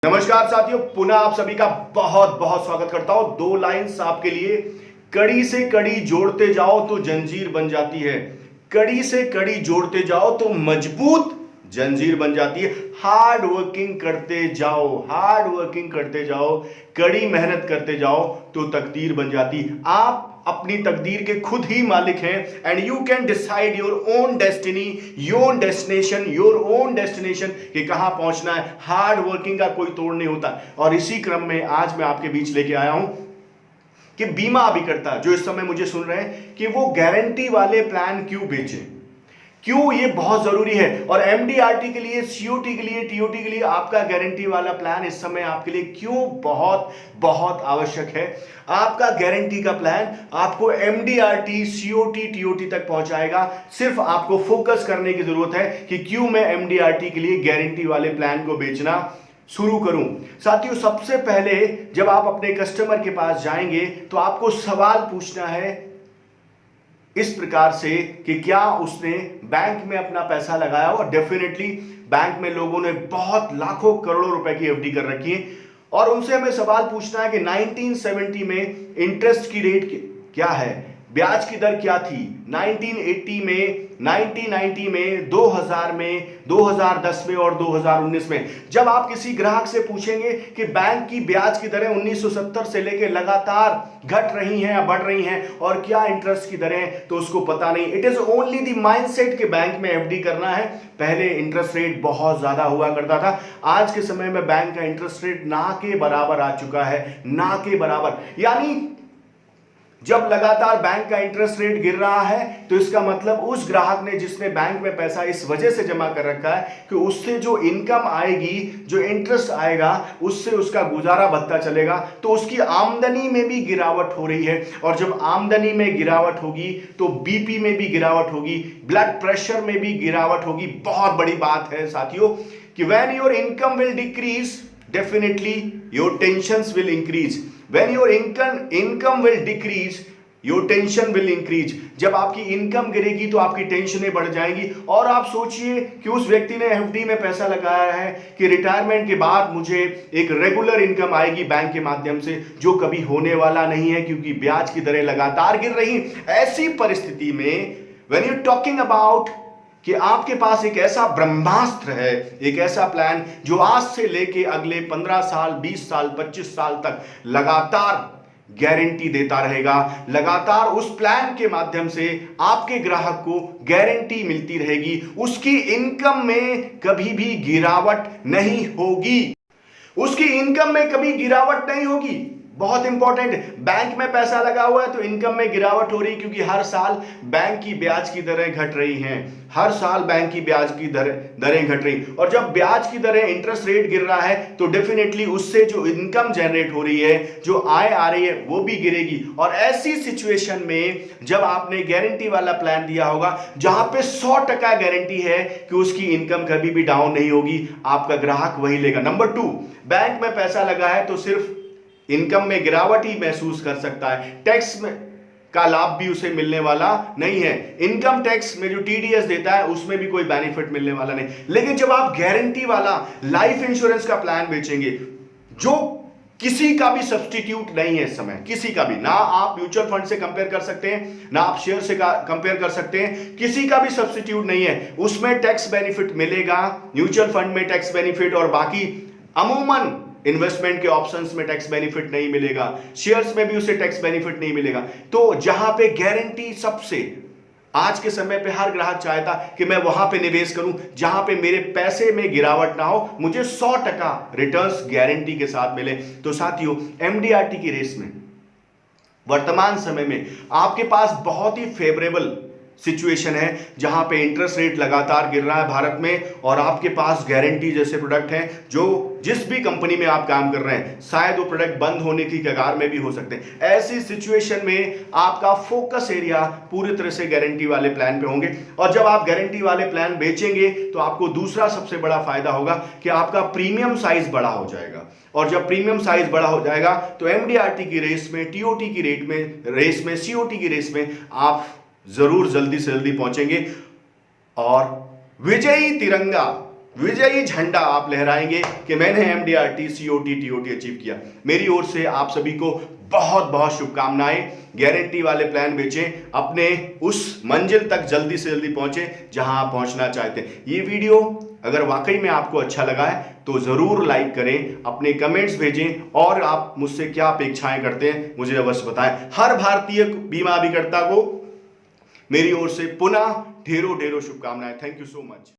नमस्कार साथियों, पुनः आप सभी का बहुत बहुत स्वागत करता हूं। दो लाइंस आपके लिए। कड़ी से कड़ी जोड़ते जाओ तो जंजीर बन जाती है, कड़ी से कड़ी जोड़ते जाओ तो मजबूत जंजीर बन जाती है। हार्ड वर्किंग करते जाओ, हार्ड वर्किंग करते जाओ, कड़ी मेहनत करते जाओ तो तकदीर बन जाती। आप अपनी तकदीर के खुद ही मालिक हैं and you can decide your own destiny, your destination, your own destination कि कहां पहुंचना है। हार्ड वर्किंग का कोई तोड़ नहीं होता। और इसी क्रम में आज मैं आपके बीच लेके आया हूं कि बीमा अभिकर्ता जो इस समय मुझे सुन रहे हैं कि वो गारंटी वाले प्लान क्यों बेचें, क्यों ये बहुत जरूरी है। और एमडीआरटी के लिए, सीओटी के लिए, टीओटी के लिए आपका गारंटी वाला प्लान इस समय आपके लिए क्यों बहुत बहुत आवश्यक है। आपका गारंटी का प्लान आपको एमडीआरटी, सीओटी, टीओटी तक पहुंचाएगा। सिर्फ आपको फोकस करने की जरूरत है कि क्यों मैं एमडीआरटी के लिए गारंटी वाले प्लान को बेचना शुरू करूं। साथियों, सबसे पहले जब आप अपने कस्टमर के पास जाएंगे तो आपको सवाल पूछना है इस प्रकार से कि क्या उसने बैंक में अपना पैसा लगाया हो। डेफिनेटली बैंक में लोगों ने बहुत लाखों करोड़ों रुपए की एफडी कर रखी है और उनसे हमें सवाल पूछना है कि 1970 में इंटरेस्ट की रेट क्या है, ब्याज की दर क्या थी, 1980 में, 1990 में, 2000 में, 2010 में और 2019 में। जब आप किसी ग्राहक से पूछेंगे कि बैंक की ब्याज की दरें 1970 से लेकर लगातार घट रही हैं या बढ़ रही हैं और क्या इंटरेस्ट की दरें, तो उसको पता नहीं। It is only the mindset कि बैंक में एफडी करना है। पहले इंटरेस्ट रेट बहुत ज्यादा हुआ करता था, आज के समय में बैंक का इंटरेस्ट रेट ना के बराबर आ चुका है, ना के बराबर। यानी जब लगातार बैंक का इंटरेस्ट रेट गिर रहा है तो इसका मतलब उस ग्राहक ने जिसने बैंक में पैसा इस वजह से जमा कर रखा है कि उससे जो इनकम आएगी, जो इंटरेस्ट आएगा, उससे उसका गुजारा भत्ता चलेगा, तो उसकी आमदनी में भी गिरावट हो रही है। और जब आमदनी में गिरावट होगी तो बीपी में भी गिरावट होगी, ब्लड प्रेशर में भी गिरावट होगी। बहुत बड़ी बात है साथियों कि when your income will decrease, definitely your tensions will increase. When your income will decrease, your tension will increase. जब आपकी इनकम गिरेगी तो आपकी टेंशनें बढ़ जाएंगी। और आप सोचिए कि उस व्यक्ति ने एफडी में पैसा लगाया है कि रिटायरमेंट के बाद मुझे एक रेगुलर इनकम आएगी बैंक के माध्यम से, जो कभी होने वाला नहीं है क्योंकि ब्याज की दरें लगातार गिर रही। ऐसी परिस्थिति में when you talking about कि आपके पास एक ऐसा ब्रह्मास्त्र है, एक ऐसा प्लान जो आज से लेके अगले 15 साल, 20 साल, 25 साल तक लगातार गारंटी देता रहेगा। लगातार उस प्लान के माध्यम से आपके ग्राहक को गारंटी मिलती रहेगी, उसकी इनकम में कभी भी गिरावट नहीं होगी, उसकी इनकम में कभी गिरावट नहीं होगी। बहुत इंपॉर्टेंट, बैंक में पैसा लगा हुआ है तो इनकम में गिरावट हो रही क्योंकि हर साल बैंक की ब्याज की दरें घट रही हैं, हर साल बैंक की ब्याज की दरें घट रही। और जब ब्याज की दरें, इंटरेस्ट रेट गिर रहा है तो डेफिनेटली उससे जो इनकम जनरेट हो रही है, जो आय आ रही है, वो भी गिरेगी। और ऐसी सिचुएशन में जब आपने गारंटी वाला प्लान दिया होगा जहां पे 100% गारंटी है कि उसकी इनकम कभी भी डाउन नहीं होगी, आपका ग्राहक वही लेगा। नंबर 2, बैंक में पैसा लगा है तो सिर्फ इनकम में गिरावट ही महसूस कर सकता है, टैक्स में का लाभ भी उसे मिलने वाला नहीं है। इनकम टैक्स में जो टीडीएस देता है उसमें भी कोई बेनिफिट मिलने वाला नहीं। लेकिन जब आप गारंटी वाला लाइफ इंश्योरेंस का प्लान बेचेंगे जो किसी का भी सब्स्टिट्यूट नहीं है इस समय, किसी का भी, ना आप म्यूचुअल फंड से कंपेयर कर सकते हैं, ना आप शेयर से कंपेयर कर सकते हैं, किसी का भी सब्स्टिट्यूट नहीं है। उसमें टैक्स बेनिफिट मिलेगा, म्यूचुअल फंड में टैक्स बेनिफिट, और बाकी अमूमन इन्वेस्टमेंट के ऑप्शंस में टैक्स बेनिफिट नहीं मिलेगा, शेयर्स में भी उसे टैक्स बेनिफिट नहीं मिलेगा। तो जहां पे गारंटी, सबसे आज के समय पे हर ग्राहक चाहता कि मैं वहां पे निवेश करूं जहां पे मेरे पैसे में गिरावट ना हो, मुझे 100% रिटर्न्स गारंटी के साथ मिले। तो साथियों, एमडीआरटी की रेस में वर्तमान समय में आपके पास बहुत ही फेवरेबल सिचुएशन है जहां पे इंटरेस्ट रेट लगातार गिर रहा है भारत में, और आपके पास गारंटी जैसे प्रोडक्ट हैं जो जिस भी कंपनी में आप काम कर रहे हैं शायद वो प्रोडक्ट बंद होने की कगार में भी हो सकते हैं। ऐसी सिचुएशन में आपका फोकस एरिया पूरी तरह से गारंटी वाले प्लान पे होंगे। और जब आप गारंटी वाले प्लान बेचेंगे तो आपको दूसरा सबसे बड़ा फायदा होगा कि आपका प्रीमियम साइज बड़ा हो जाएगा। और जब प्रीमियम साइज बड़ा हो जाएगा तो एमडीआरटी की रेस में, टीओटी की रेस में, सीओटी की रेस में आप जरूर जल्दी से जल्दी पहुंचेंगे और विजयी तिरंगा विजयी झंडा आप लहराएंगे कि मैंने MDRT COT TOT अचीव किया। मेरी ओर से आप सभी को बहुत बहुत शुभकामनाएं। गारंटी वाले प्लान बेचें, अपने उस मंजिल तक जल्दी से जल्दी पहुंचे जहां आप पहुंचना चाहते हैं। ये वीडियो अगर वाकई में आपको अच्छा लगा है तो जरूर लाइक करें, अपने कमेंट्स भेजें और आप मुझसे क्या अपेक्षाएं करते हैं मुझे अवश्य बताएं। हर भारतीय बीमा अभिकर्ता को मेरी ओर से पुनः ढेरों ढेरों शुभकामनाएं। Thank you so much.